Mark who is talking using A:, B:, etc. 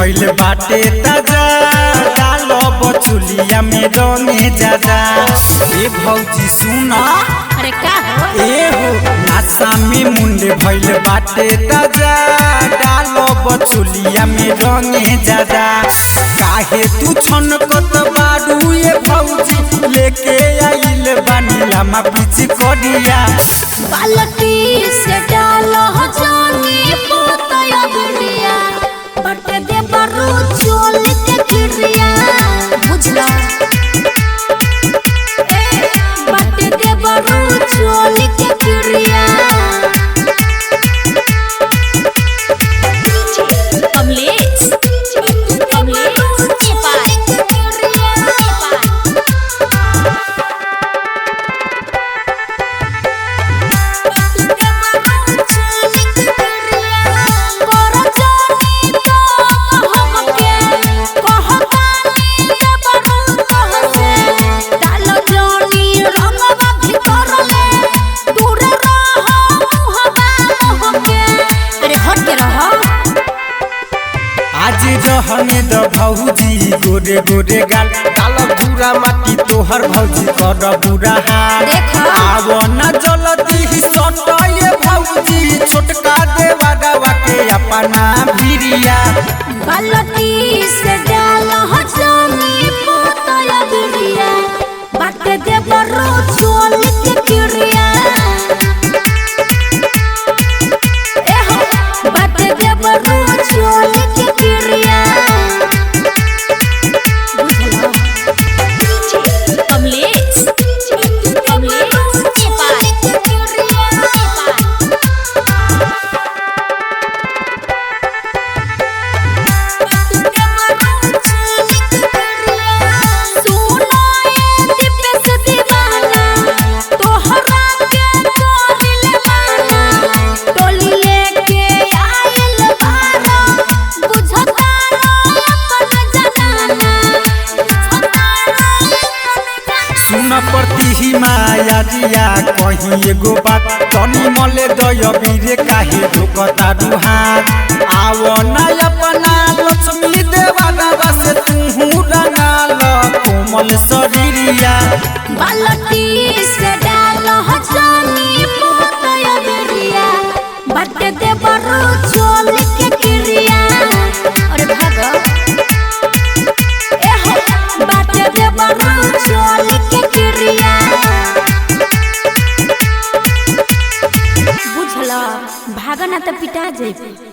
A: भइल बाटे ताजा डालो बचुलिया में रंगे जाजा। ए भौजी सुना
B: अरे का हो
A: ए हो नासा में मुंडे भइल बाटे ताजा डालो बचुलिया में रंगे जाजा। काहे तू छनकत बाडू ए भौजी लेके आइल बानीला मा पीछे करिया
B: बाल्टी से डालो जानी पोतया बिड़िया बट दे बरू चोल के गिरिया बुझला बट दे बरू चोल के गिरिया कमलेश के पास
A: आज रहने द भौजी गोरे गोरे गाल डाल पूरा माटी तोहर भौजी कर बुरा हाल। आव न जल्दी सटये भौजी छोटका देवा दवा के अपना भिरिया
B: बाल्टी से डाल जानी पोतया बिड़िया बट दे बरू चोल के गिरिया बट दे बरू चोल के गिरिया बुझला कमलेश के पास
A: सुन प्रति ही माया दिया कहीं एगो बात तनी मले दय बीरे काहे धोकता दुहात। आव न अपना लक्ष्मी देवा दवा से तू रंगाल कोमल शरीरिया
B: बाल्टी से डाल जानी पोतया बिड़िया बट दे बरू चोल के गिरिया अरे भागो बट दे बरू चोल के गिरिया बुझला भागना तो पिटा जाइबे।